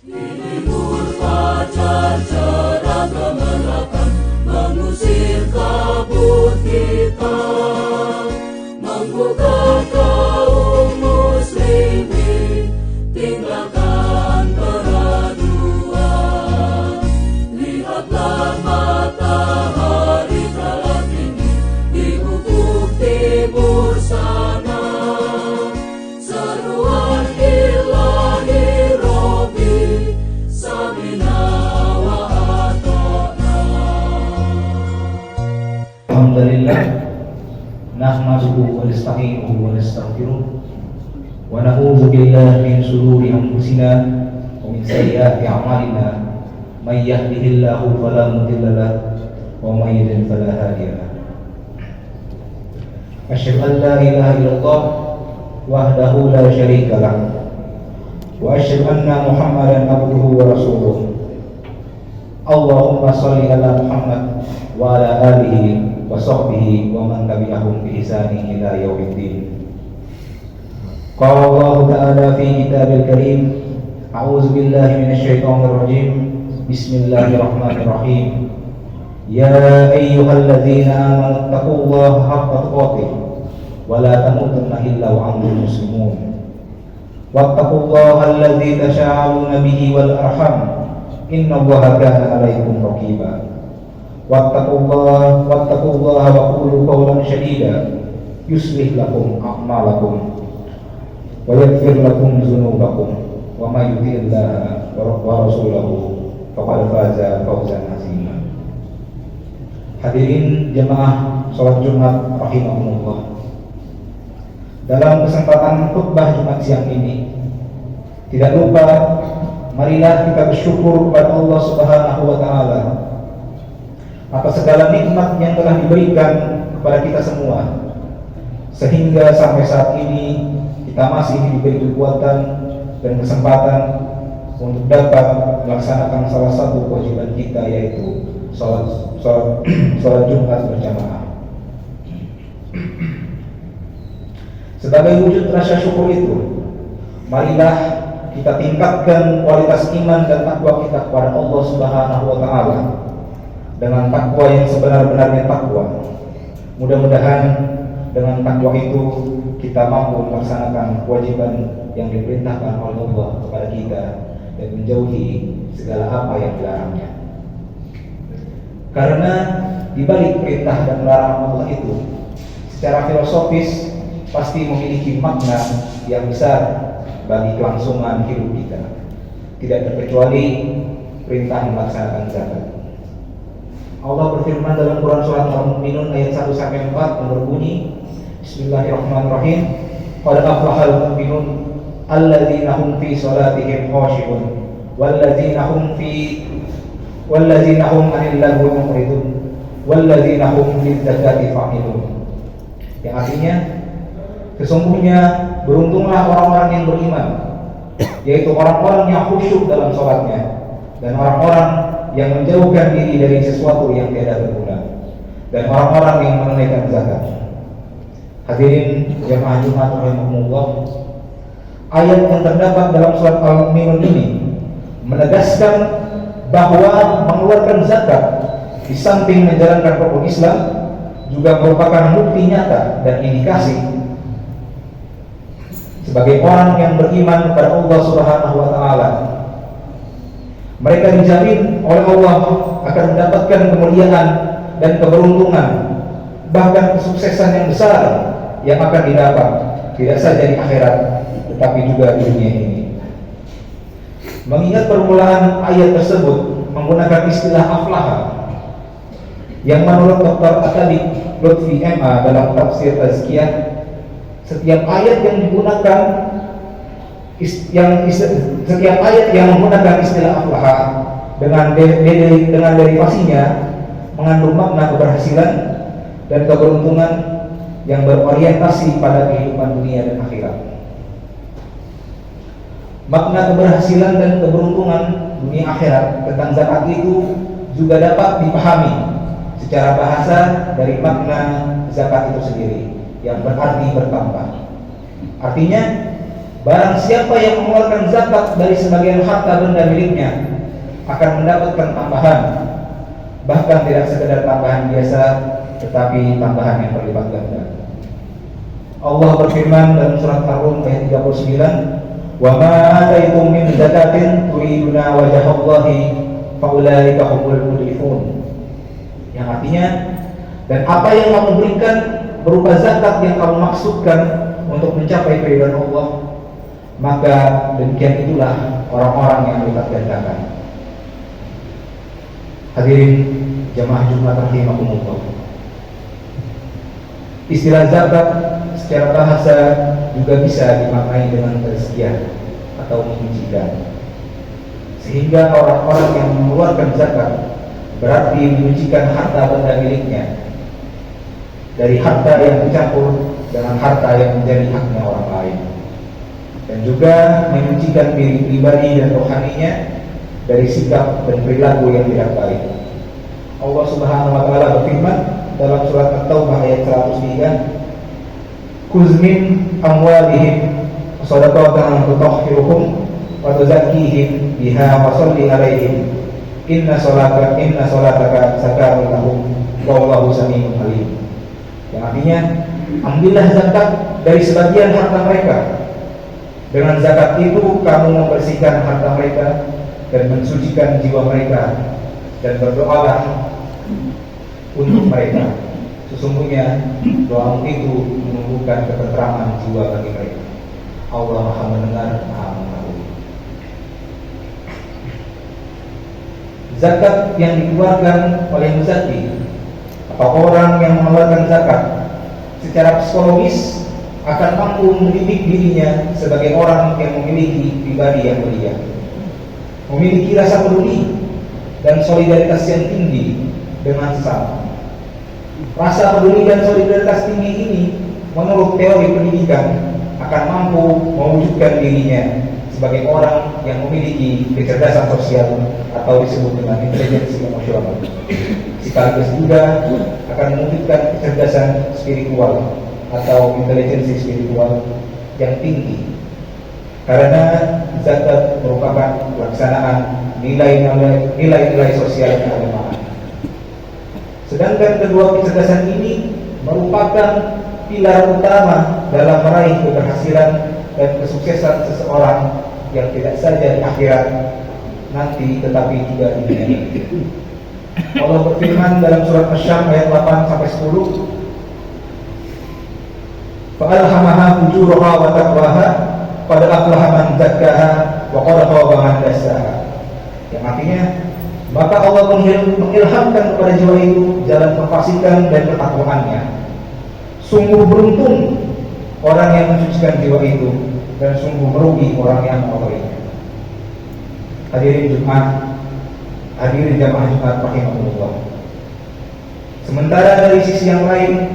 Timur fajar cerah gemerlapkan, mengusir kabut hitam, menggugah kaum muslimin, tinggalkan peraduan. Lihatlah matahari telah tinggi di ufuk timur sana, seruan ilahi Rabbi samina wa ata'na. Alhamdulillah, nahmaduhu wa nasta'inuhu wa nastaghfiruh wa na'udzu billahi min shururi anfusina wa min sayyiati a'malina, may yahdihillahu fala mudilla lahu wa may yudlil fala hadiya lahu. Asyhadu an la ilaha illallah wahdahu la syarika lahu wa asyhadu anna Muhammadan abduhu wa rasuluh. Allahumma shalli ala Muhammad wa ala alihi wa sahbihi wa man tabi'ahum bi ihsanin ila yaumiddin. Qala Allah ta'ala fi kitabil karim, a'udzu billahi minasy syaithanir rajim. Bismillahirrahmanirrahim. Ya ayyuhalladzina amanu taqullaha haqqa tuqatih wa la tamutunna illa wa antum muslimun. Wattaqullaha alladzi tasaaluna bihi wal arham, innallaha kana 'alaikum raqiba. Wattaqullaha wa qulu qawlan sadida yuslih lakum a'malakum wa yaghfir lakum dzunubakum wa may yuti'illaha wa rasulahu faqad faza fawzan 'azima. Hadirin jemaah salat Jumat rahimahumullah. Dalam kesempatan khutbah Jumat siang ini, tidak lupa marilah kita bersyukur kepada Allah Subhanahu wa taala atas segala nikmat yang telah diberikan kepada kita semua, sehingga sampai saat ini kita masih diberi kekuatan dan kesempatan untuk dapat melaksanakan salah satu kewajiban kita, yaitu sholat Jumat berjamaah. Sebagai wujud rasa syukur itu, marilah kita tingkatkan kualitas iman dan takwa kita kepada Allah Subhanahu wa taala dengan takwa yang sebenar-benarnya takwa. Mudah-mudahan dengan takwa itu kita mampu melaksanakan kewajiban yang diperintahkan oleh Allah kepada kita dan menjauhi segala apa yang dilarangnya. Karena di balik perintah dan larangan Allah itu, secara filosofis pasti memiliki makna yang besar bagi kelangsungan hidup kita. Tidak terkecuali perintah melaksanakan zakat. Allah berfirman dalam Quran surat Al-Mu'minun ayat 1-4 yang berbunyi, Bismillahirrahmanirrahim. Qad aflahal mu'minun alladzina hum fi shalatihim khashi'un walladzina hum 'anil lagwi mu'ridun walladzina hum lidzakati fa'ilun. Yang artinya, sesungguhnya beruntunglah orang-orang yang beriman, yaitu orang-orang yang khusyuk dalam sholatnya dan orang-orang yang menjauhkan diri dari sesuatu yang tiada berguna, dan orang-orang yang menunaikan zakat. Hadirin jemaah Jumat rahimahumullah, ayat yang terdapat dalam surat Al-Mu'minun ini menegaskan bahwa mengeluarkan zakat di samping menjalankan rukun Islam juga merupakan bukti nyata dan indikasi sebagai orang yang beriman kepada Allah Subhanahu wa taala. Mereka dijamin oleh Allah akan mendapatkan kemuliaan dan keberuntungan, bahkan kesuksesan yang besar yang akan didapat tidak saja di akhirat tetapi juga di dunia ini. Mengingat permulaan ayat tersebut menggunakan istilah aflaha, yang menurut Dr. Atali Lutfi MA dalam tafsir Tazkiyah, setiap ayat yang digunakan setiap ayat yang menggunakan istilah aflaha dengan derivasinya mengandung makna keberhasilan dan keberuntungan yang berorientasi pada kehidupan dunia dan akhirat. Makna keberhasilan dan keberuntungan dunia akhirat tentang zakat itu juga dapat dipahami secara bahasa dari makna zakat itu sendiri, yang berarti bertambah. Artinya, Barang siapa yang mengeluarkan zakat dari sebagian harta benda miliknya akan mendapatkan tambahan, bahkan tidak sekedar tambahan biasa, tetapi tambahan yang berlipat ganda. Allah berfirman dalam surat Ar-Rum ayat 39, "Wa ma ataitum min zakatin turiduna wajhallahi faulaika humul mudhifun." Yang artinya, dan apa yang kamu berikan berupa zakat yang kamu maksudkan untuk mencapai keridhaan Allah, maka demikian itulah orang-orang yang melipat gandakan. Hadirin jamaah Jumat rahimakumullah. Istilah zakat secara bahasa juga bisa dimaknai dengan tazkiyah atau menyucikan. Sehingga orang-orang yang mengeluarkan zakat berarti menyucikan harta benda miliknya dari harta yang dicampur dengan harta yang menjadi haknya orang lain, dan juga menyucikan diri pribadi dan rohaninya dari sikap dan perilaku yang tidak baik. Allah Subhanahu wa taala berfirman dalam surat At-Taubah ayat 103, "Khudz min amwalihim shadaqatan tutahhiruhum wa tuzakkihim biha wa shalli 'alaihim inna salataka sakanun lahum wallahu samii'un 'aliim." Yang artinya, ambillah zakat dari sebagian harta mereka. Dengan zakat itu kamu membersihkan harta mereka dan mensucikan jiwa mereka, dan berdoalah untuk mereka. Sesungguhnya doamu itu menumbuhkan ketenteraman jiwa bagi mereka. Allah Maha mendengar, Maha mengetahui. Zakat yang dikeluarkan oleh muzaki atau orang yang mengeluarkan zakat secara psikologis akan mampu mendidik dirinya sebagai orang yang memiliki pribadi yang mulia, memiliki rasa peduli dan solidaritas yang tinggi dengan sesama. Rasa peduli dan solidaritas tinggi ini menurut teori pendidikan akan mampu mewujudkan dirinya sebagai orang yang memiliki kecerdasan sosial atau disebut dengan intelijensi emosional. Sekaligus juga akan mewujudkan kecerdasan spiritual atau intelijensi spiritual yang tinggi, karena zakat merupakan pelaksanaan nilai-nilai sosial keagamaan. Sedangkan kedua kecerdasan ini merupakan pilar utama dalam meraih keberhasilan dan kesuksesan seseorang yang tidak saja di akhirat nanti, tetapi juga di dunia ini. Allah berfirman dalam surat Asy-Syams ayat 8-10, "Fa'alhamaha fujuraha wa taqwaha, qad aflaha man zakkaha wa qad khaba man dassaha." Yang artinya, maka Allah mengilhamkan kepada jiwa itu jalan kefasikan dan ketakwaannya. Sungguh beruntung orang yang mensucikan jiwa itu, dan sungguh merugi orang yang mengotorinya. Hadirin Jumat, hadirin jamaah Jumat rahimahullah. Sementara dari sisi yang lain,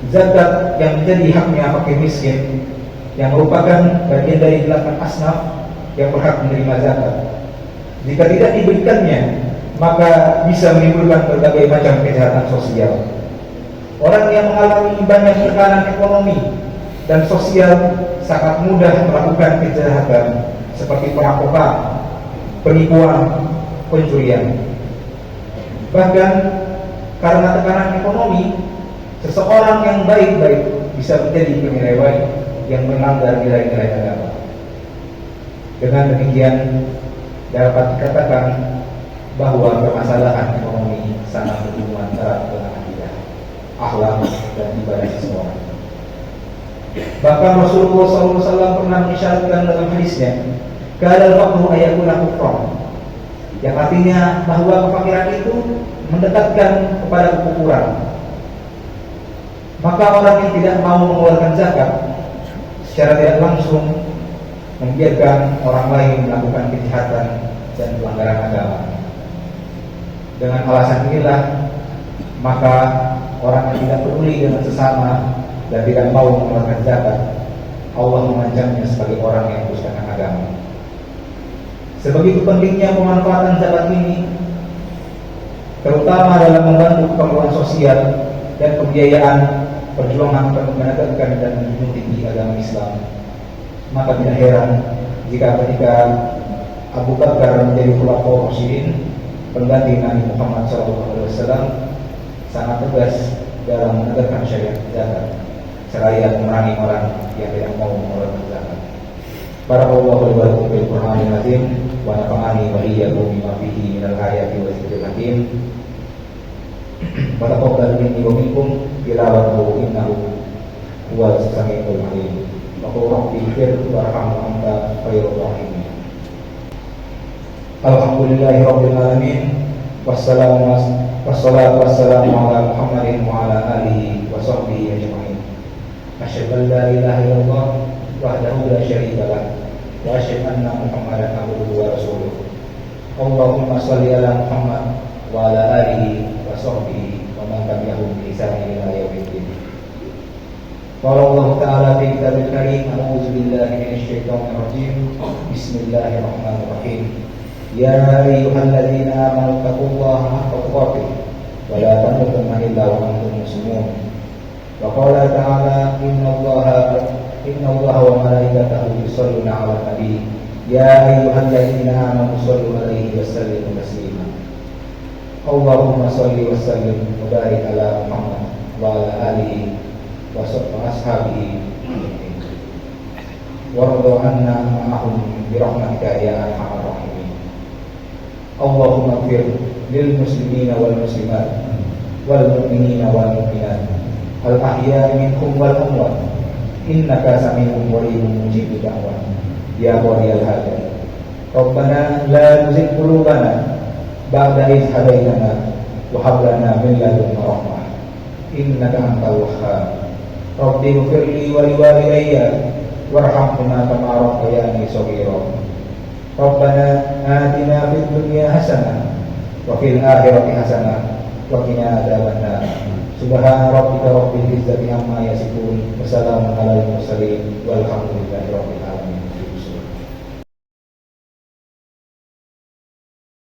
zakat yang menjadi haknya fakir miskin, yang merupakan bagian dari 8 asnaf yang berhak menerima zakat, jika tidak diberikannya, maka bisa menimbulkan berbagai macam kejahatan sosial. Orang yang mengalami banyak tekanan ekonomi dan sosial sangat mudah melakukan kejahatan seperti perampokan, penipuan, pencurian. Bahkan karena tekanan ekonomi, seseorang yang baik-baik bisa menjadi penyeleweng yang melanggar nilai-nilai agama. Dengan demikian, dapat dikatakan bahwa permasalahan ekonomi sangat berhubungan erat dengan akidah, akhlak, dan ibadah seseorang. Bahkan Rasulullah SAW pernah mengisyaratkan dalam hadisnya, "Kadal faqru ayakuna kufran," yang artinya bahwa kefakiran itu mendekatkan kepada kekufuran. Maka orang yang tidak mau mengeluarkan zakat secara tidak langsung membiarkan orang lain melakukan kejahatan dan pelanggaran agama. Dengan alasan inilah, maka orang yang tidak peduli dengan sesama dan tidak mau mengeluarkan zakat, Allah mengancamnya sebagai orang yang merusak agama. Sebegitu pentingnya pemanfaatan zakat ini, terutama dalam membantu keperluan sosial dan pembiayaan perjuangan untuk menegakkan dan menjunjung tinggi agama Islam. Maka tidak heran jika ketika Abu Bakar menjadi khulafaur rasyidin pengganti Nabi Muhammad SAW sangat tegas dalam menegakkan syariat zakat seraya memerangi orang yang tidak mau mengeluarkan zakat. Barakallahu li wa lakum bil Qur'anil azim wa nafa'ani wa iyyakum bima fihi minal ayati wa dzikril hakim. Wa taqabbal minni wa minkum tilawatahu innahu huwas samiul alim. Wa qul rabbi ighfir warham anta khairur rahimin. Alhamdulillahi rabbil alamin. Wassalatu wassalamu ala Muhammadin wa ala alihi wa sahbihi ajma'in. Asyhadu an la ilaha illallah wahdahu la syarika lah wa asyhadu anna Muhammadan abduhu wa rasuluh. Allahumma shalli ala Muhammad wa ala alihi wa sahbihi wa man tabi'ahum bi ihsan ila yaumiddin. Qala Allah ta'ala fi kitabil karim, a'udzu billahi minasy syaithanir rajim. Bismillahirrahmanirrahim. Ya ayyuhalladzina amanu taqullaha haqqa tuqatih wa la tamutunna illa wa antum muslimun. Wa qala ta'ala innallaha wa malaikatahu yusholluna 'alan nabi ya ayyuhalladzina amanu shollu 'alaihi wa sallimu taslima. Allahumma sholli wa sallim wa barik ala Muhammad wa ala alihi wa ashabihi warḍa 'anna ma'ahum bi rahmatika ya arhamar rahimin. Allahumma ighfir lil muslimina wal muslimat wal mu'minina wal mu'minat al ahya'i minhum wal amwat innaka sami'un qaribun mujibud da'wat ya qadiyal hajat. Rabbana la tuzigh qulubana ba'da idh hadaytana wa hab lana min ladunka rahmah innaka antal wahhab. Rabbi ighfir li wa liwalidayya warhamhuma kama rabbayani shaghira. Rabbana atina fid dunya hasanah wa fil akhirati hasanah wa qina adzabannar. Subhana rabbika rabbil izzati amma yasifun wa salamun alal mursalin walhamdulillahi rabbil alamin.